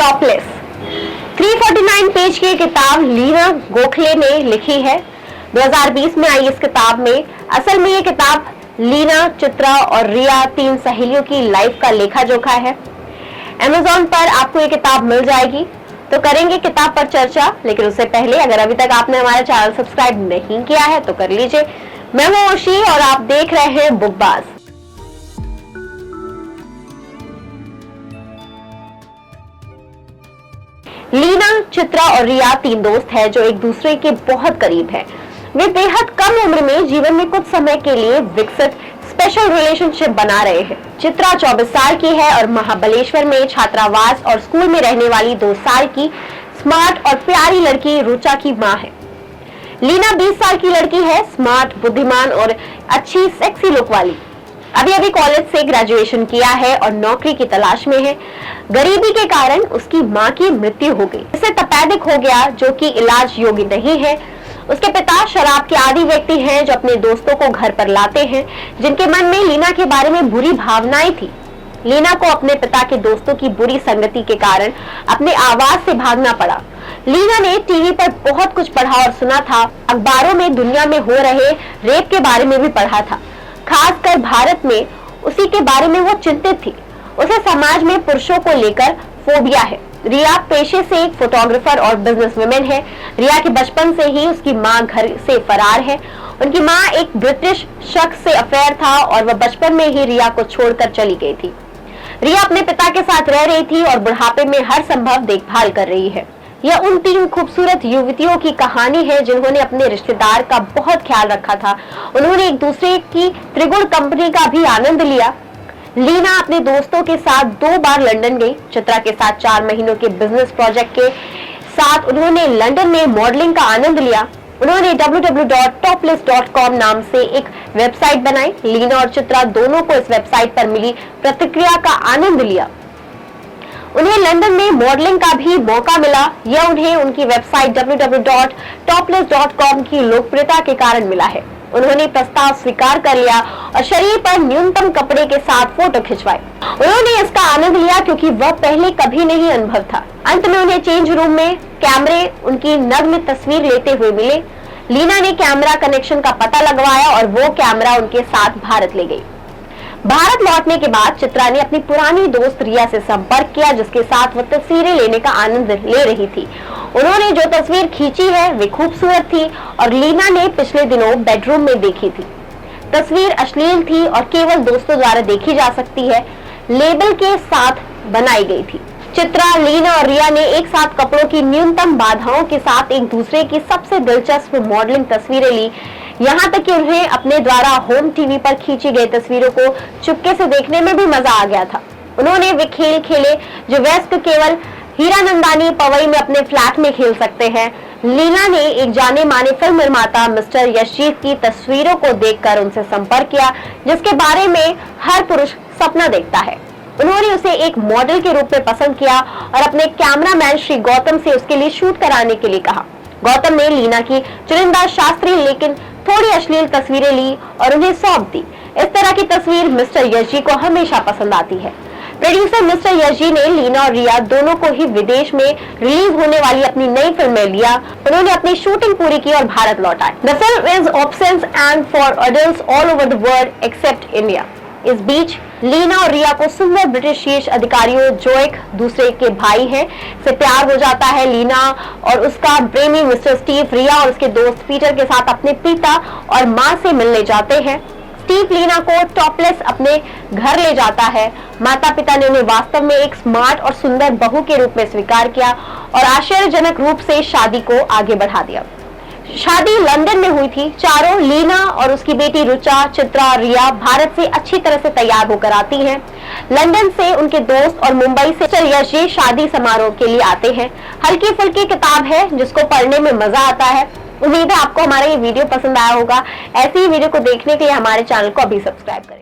Topless. 349 page की किताब लीना गोखले ने लिखी है। 2020 में आई इस किताब में असल में ये किताब लीना, चित्रा और रिया, तीन सहेलियों की लाइफ का लेखा जोखा है। Amazon पर आपको ये किताब मिल जाएगी। तो करेंगे किताब पर चर्चा, लेकिन उससे पहले अगर अभी तक आपने हमारा चैनल सब्सक्राइब नहीं किया है तो कर लीजिए। मैं हूं ओशी और आप देख रहे हैं बुकबाज। लीना, चित्रा और रिया तीन दोस्त हैं जो एक दूसरे के बहुत करीब हैं। वे बेहद कम उम्र में जीवन में कुछ समय के लिए विकसित स्पेशल रिलेशनशिप बना रहे हैं। चित्रा 24 साल की है और महाबलेश्वर में छात्रावास और स्कूल में रहने वाली 2 साल की स्मार्ट और प्यारी लड़की रुचा की मां है। लीना 20 साल की लड़की है, स्मार्ट, बुद्धिमान और अच्छी सेक्सी लुक वाली। अभी अभी कॉलेज से ग्रेजुएशन किया है और नौकरी की तलाश में है। गरीबी के कारण उसकी मां की मृत्यु हो गई। इसे तपेदिक हो गया जो कि इलाज योग्य नहीं है। उसके पिता शराब के आदी व्यक्ति हैं जो अपने दोस्तों को घर पर लाते हैं, जिनके मन में लीना के बारे में बुरी भावनाएं थी। लीना को अपने पिता के दोस्तों की बुरी संगति के कारण अपने आवास से भागना पड़ा। लीना ने टीवी पर बहुत कुछ पढ़ा और सुना था। अखबारों में दुनिया में हो रहे रेप के बारे में भी पढ़ा था। खासकर भारत में उसी के बारे में वो चिंतित थी। उसे समाज में पुरुषों को लेकर फोबिया है। रिया पेशे से एक फोटोग्राफर और बिजनेसवुमन है। रिया के बचपन से ही उसकी मां घर से फरार है। उनकी मां एक ब्रिटिश शख्स से अफेयर था और वह बचपन में ही रिया को छोड़कर चली गई थी। रिया अपने पिता के साथ रह रही थी और बुढ़ापे में हर संभव देखभाल कर रही है। यह उन तीन खूबसूरत युवतियों की कहानी है जिन्होंने अपने रिश्तेदार का बहुत ख्याल रखा था। उन्होंने एक दूसरे की त्रिगुण कंपनी का भी आनंद लिया। लीना अपने दोस्तों के साथ 2 बार लंदन गई। चित्रा के साथ 4 महीनों के बिजनेस प्रोजेक्ट के साथ उन्होंने लंदन में मॉडलिंग का आनंद लिया। उन्होंने www.topless.com नाम से एक वेबसाइट बनाई। लीना और चित्रा दोनों को इस वेबसाइट पर मिली प्रतिक्रिया का आनंद लिया। उन्हें लंदन में मॉडलिंग का भी मौका मिला। यह उन्हें उनकी वेबसाइट www.topless.com की लोकप्रियता के कारण मिला है। उन्होंने प्रस्ताव स्वीकार कर लिया और शरीर पर न्यूनतम कपड़े के साथ फोटो खिंचवाए। उन्होंने इसका आनंद लिया क्योंकि वह पहले कभी नहीं अनुभव था। अंत में उन्हें चेंज रूम में कैमरे उनकी नग्न तस्वीर लेते हुए मिले। लीना ने कैमरा कनेक्शन का पता लगवाया और वो कैमरा उनके साथ भारत ले गई। भारत लौटने के बाद चित्रा ने अपनी पुरानी दोस्त रिया से संपर्क किया, जिसके साथ वो तस्वीरें लेने का आनंद ले रही थी। उन्होंने जो तस्वीर खींची है वे खूबसूरत थी और लीना ने पिछले दिनों बेडरूम में देखी थी। तस्वीर अश्लील थी और केवल दोस्तों द्वारा देखी जा सकती है, लेबल के साथ बनाई गई थी। चित्रा, लीना और रिया ने एक साथ कपड़ों की न्यूनतम बाधाओं के साथ एक दूसरे की सबसे दिलचस्प मॉडलिंग तस्वीरें ली। यहाँ तक कि उन्हें अपने द्वारा होम टीवी पर खींची गई तस्वीरों को चुपके से देखने में भी मजा आ गया था। उन्होंने वे खेल खेले जो वयस्क केवल हीरानंदानी पवई में अपने फ्लैट में खेल सकते हैं। लीना ने एक जाने माने फिल्म निर्माता मिस्टर यशजीत की तस्वीरों को देखकर उनसे संपर्क किया, जिसके बारे में हर पुरुष सपना देखता है। उन्होंने उसे एक मॉडल के रूप में पसंद किया और अपने कैमरामैन श्री गौतम से उसके लिए शूट कराने के लिए कहा। गौतम ने लीना की चुनिंदा शास्त्रीय लेकिन थोड़ी अश्लील तस्वीरें ली और उन्हें सौंप दी। इस तरह की तस्वीर मिस्टर यशजी को हमेशा पसंद आती है। प्रोड्यूसर मिस्टर यशजी ने लीना और रिया दोनों को ही विदेश में रिलीज होने वाली अपनी नई फिल्म में लिया। उन्होंने अपनी शूटिंग पूरी की और भारत लौट आए। The film is options and for adults all over the world accept India. इस बीच लीना और रिया को सुंदर ब्रिटिश शीर्ष अधिकारियों जो एक दूसरे के भाई हैं से प्यार हो जाता है। लीना और उसका प्रेमी मिस्टर स्टीव रिया और उसके दोस्त पीटर के साथ अपने पिता और मां से मिलने जाते हैं। स्टीव लीना को टॉपलेस अपने घर ले जाता है। माता पिता ने उन्हें वास्तव में एक स्मार्ट और सुंदर बहू के रूप में स्वीकार किया और आश्चर्यजनक रूप से शादी को आगे बढ़ा दिया। शादी लंदन में हुई थी। चारों, लीना और उसकी बेटी रुचा, चित्रा, रिया भारत से अच्छी तरह से तैयार होकर आती हैं। लंदन से उनके दोस्त और मुंबई से यशजी शादी समारोह के लिए आते हैं। हल्की फुल्की किताब है जिसको पढ़ने में मजा आता है। उम्मीद है आपको हमारा ये वीडियो पसंद आया होगा। ऐसी ही वीडियो को देखने के लिए हमारे चैनल को अभी सब्सक्राइब करें।